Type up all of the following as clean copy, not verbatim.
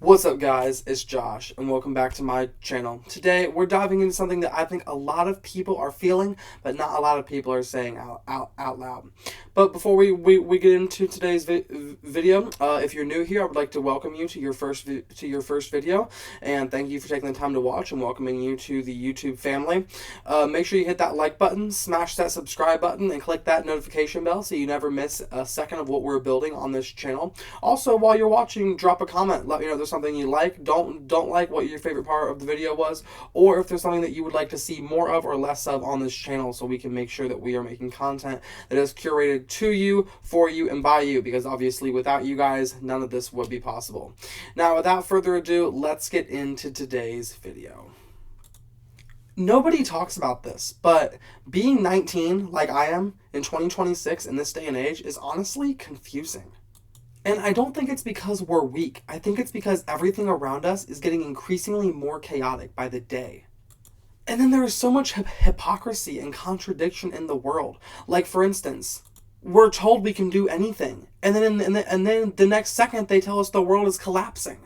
What's up, guys? It's Josh, and welcome back to my channel. Today, we're diving into something that I think a lot of people are feeling, but not a lot of people are saying out loud. But before we get into today's video, if you're new here, I would like to welcome you to your first video, and thank you for taking the time to watch and welcoming you to the YouTube family. Make sure you hit that like button, smash that subscribe button, and click that notification bell so you never miss a second of what we're building on this channel. Also, while you're watching, drop a comment. Let me know if there's something you like, don't like, what your favorite part of the video was, or if there's something that you would like to see more of or less of on this channel, so we can make sure that we are making content that is curated to you, for you, and by you, because obviously without you guys, none of this would be possible. Now, without further ado, let's get into today's video. Nobody talks about this, but being 19, like I am, in 2026 in this day and age is honestly confusing. And I don't think it's because we're weak. I think it's because everything around us is getting increasingly more chaotic by the day. And then there is so much hypocrisy and contradiction in the world. Like, for instance, we're told we can do anything, and then the next second they tell us the world is collapsing.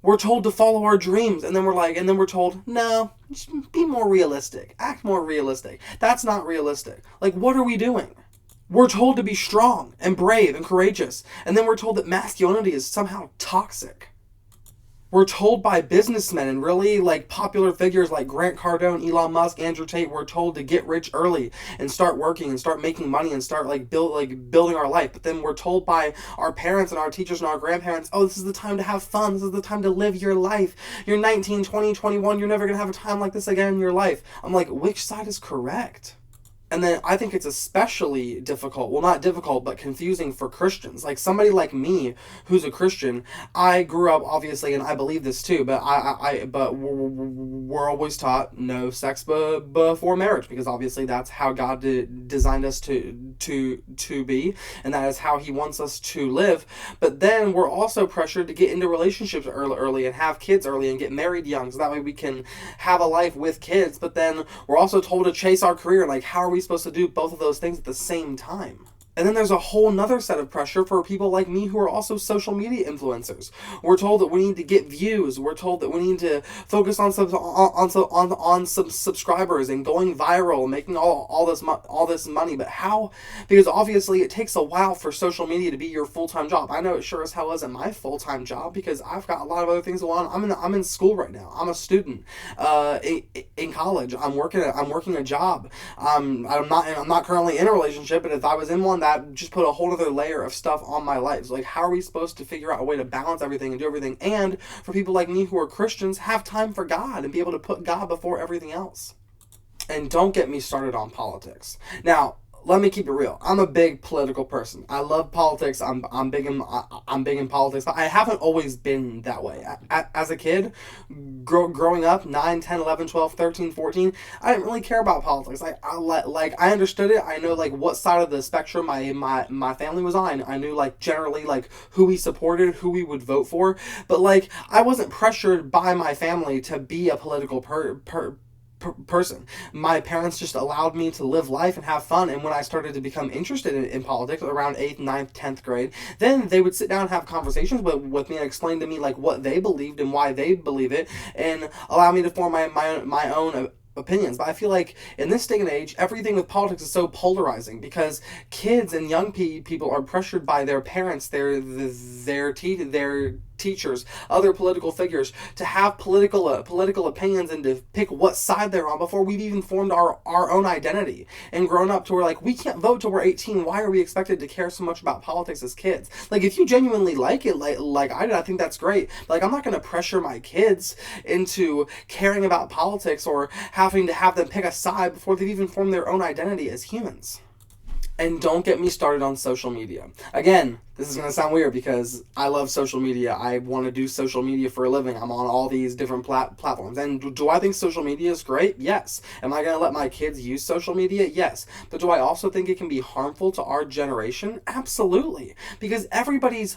We're told to follow our dreams, and then we're told, no, just be more realistic, act more realistic. That's not realistic. Like, what are we doing? We're told to be strong and brave and courageous, and then we're told that masculinity is somehow toxic. We're told by businessmen and really popular figures like Grant Cardone, Elon Musk, Andrew Tate, we're told to get rich early and start working and start making money and start building our life. But then we're told by our parents and our teachers and our grandparents, oh, this is the time to have fun. This is the time to live your life. You're 19, 20, 21. You're never going to have a time like this again in your life. I'm like, which side is correct? And then I think it's especially difficult, well, not difficult, but confusing for Christians. Like somebody like me, who's a Christian, I grew up, obviously, and I believe this too, but but we're always taught no sex before marriage, because obviously that's how God designed us to be, and that is how He wants us to live. But then we're also pressured to get into relationships early and have kids early and get married young, so that way we can have a life with kids. But then we're also told to chase our career. Like, how are we supposed to do both of those things at the same time? And then there's a whole nother set of pressure for people like me who are also social media influencers. We're told that we need to get views. We're told that we need to focus on some subscribers and going viral and making all this money. But how? Because obviously it takes a while for social media to be your full-time job. I know it sure as hell isn't my full-time job, because I've got a lot of other things going on. I'm in school right now. I'm a student in college. I'm working a job. I'm not currently in a relationship, but if I was in one, that just put a whole other layer of stuff on my life. So, like, how are we supposed to figure out a way to balance everything and do everything, and for people like me who are Christians, have time for God and be able to put God before everything else? And don't get me started on politics. Now, let me keep it real. I'm a big political person. I love politics. I'm big in politics, but I haven't always been that way. As a kid, growing up, 9, 10, 11, 12, 13, 14, I didn't really care about politics. I understood it. I know what side of the spectrum my family was on. I knew generally who we supported, who we would vote for, but I wasn't pressured by my family to be a political person. My parents just allowed me to live life and have fun, and when I started to become interested in politics around 8th, 9th, 10th grade, then they would sit down and have conversations with me and explain to me what they believed and why they believe it, and allow me to form my own opinions. But I feel like in this day and age, everything with politics is so polarizing, because kids and young people are pressured by their parents, their teachers, other political figures, to have political opinions and to pick what side they're on before we've even formed our own identity and grown up to where we can't vote till we're 18. Why are we expected to care so much about politics as kids? If you genuinely like it, like I did, I think that's great. But I'm not going to pressure my kids into caring about politics or having to have them pick a side before they've even formed their own identity as humans. And don't get me started on social media. Again, this is going to sound weird because I love social media. I want to do social media for a living. I'm on all these different platforms. And do I think social media is great? Yes. Am I going to let my kids use social media? Yes. But do I also think it can be harmful to our generation? Absolutely. Because anybody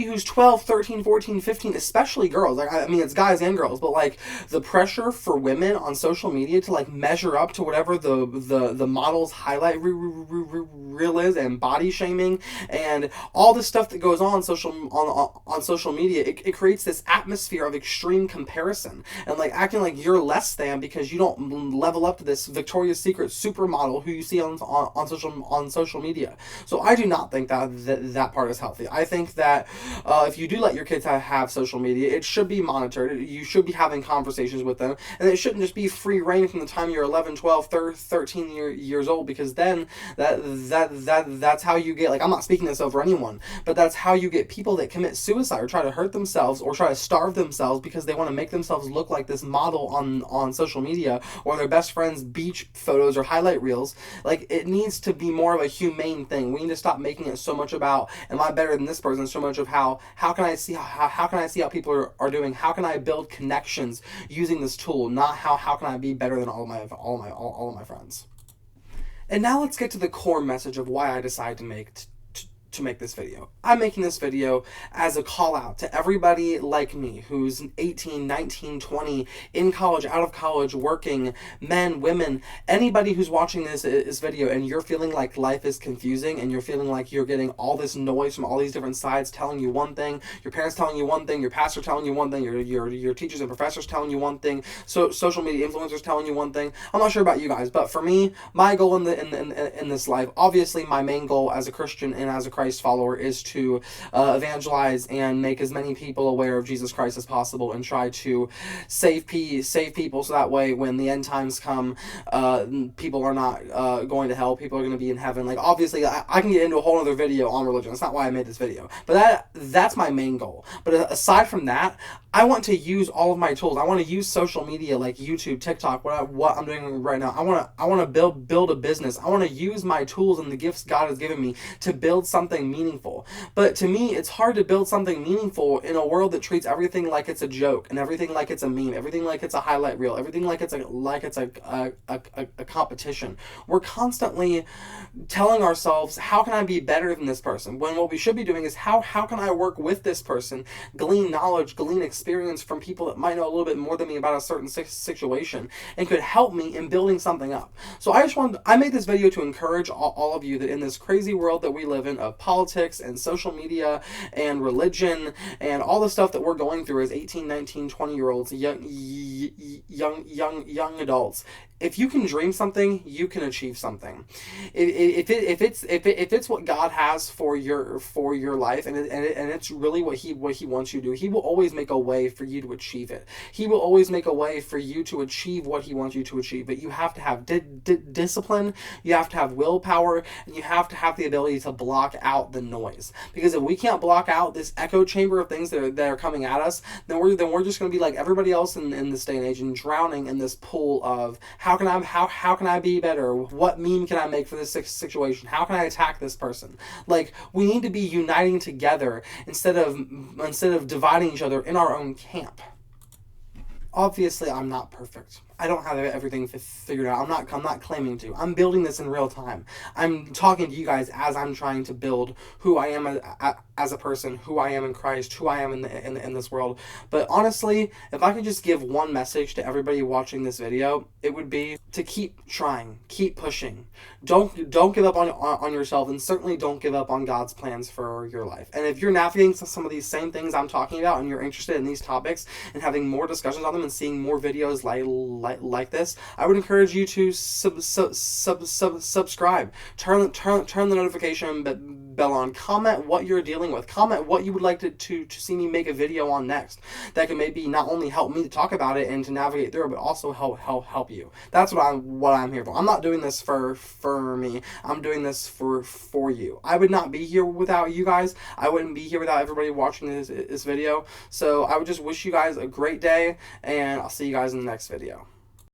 who's 12, 13, 14, 15, especially girls, I mean, it's guys and girls, but the pressure for women on social media to measure up to whatever the model's highlight reel is, and body shaming, and and all this stuff that goes on social media, it creates this atmosphere of extreme comparison and like acting like you're less than because you don't level up to this Victoria's Secret supermodel who you see on social media. So I do not think that part is healthy. I think that if you do let your kids have social media, it should be monitored. You should be having conversations with them, and it shouldn't just be free reign from the time you're 11, 12, 13 years old, because then that's how you get, like, I'm not speaking this over anyone, but that's how you get people that commit suicide or try to hurt themselves or try to starve themselves because they want to make themselves look like this model on social media, or their best friend's beach photos or highlight reels. Like, it needs to be more of a humane thing. We need to stop making it so much about, am I better than this person, so much of how can I see how people are doing, how can I build connections using this tool, not how can I be better than all of my friends. And now let's get to the core message of why I decided to make this video. I'm making this video as a call out to everybody like me who's 18, 19, 20, in college, out of college, working, men, women, anybody who's watching this video and you're feeling like life is confusing and you're feeling like you're getting all this noise from all these different sides telling you one thing, your parents telling you one thing, your pastor telling you one thing, your teachers and professors telling you one thing, so social media influencers telling you one thing. I'm not sure about you guys, but for me, my goal in this life, obviously my main goal as a Christian and as a Christ follower, is to evangelize and make as many people aware of Jesus Christ as possible and try to save people, so that way when the end times come, people are not going to hell, people are going to be in heaven. Like, obviously I can get into a whole other video on religion. That's not why I made this video, but that's my main goal. But aside from that, I want to use all of my tools. I want to use social media like YouTube, TikTok, what I'm doing right now. I want to build a business. I want to use my tools and the gifts God has given me to build something meaningful. But to me, it's hard to build something meaningful in a world that treats everything like it's a joke, and everything like it's a meme, everything like it's a highlight reel, everything like it's a competition. We're constantly telling ourselves, how can I be better than this person? When what we should be doing is, how can I work with this person, glean knowledge, glean experience from people that might know a little bit more than me about a certain situation and could help me in building something up. So I made this video to encourage all of you that in this crazy world that we live in of politics and social media and religion and all the stuff that we're going through as 18, 19, 20-year-olds, young adults, if you can dream something, you can achieve something. If it's what God has for your life, and it's really what He wants you to do, He will always make a way for you to achieve it. He will always make a way for you to achieve what He wants you to achieve. But you have to have discipline, you have to have willpower, and you have to have the ability to block out the noise. Because if we can't block out this echo chamber of things that are coming at us, then we're just going to be like everybody else in this day and age and drowning in this pool of how can I be better? What meme can I make for this situation? How can I attack this person? Like, we need to be uniting together instead of dividing each other in our own camp. Obviously, I'm not perfect. I don't have everything figured out. I'm not claiming to. I'm building this in real time. I'm talking to you guys as I'm trying to build who I am as a person, who I am in Christ, who I am in this world. But honestly, if I could just give one message to everybody watching this video, it would be to keep trying, keep pushing. Don't give up on yourself, and certainly don't give up on God's plans for your life. And if you're navigating some of these same things I'm talking about, and you're interested in these topics and having more discussions on them and seeing more videos like this, I would encourage you to subscribe, turn the notification bell on, comment what you're dealing with, comment what you would like to see me make a video on next that can maybe not only help me to talk about it and to navigate through it, but also help you. That's what I'm here for. I'm not doing this for me. I'm doing this for you. I would not be here without you guys. I wouldn't be here without everybody watching this video. So I would just wish you guys a great day, and I'll see you guys in the next video.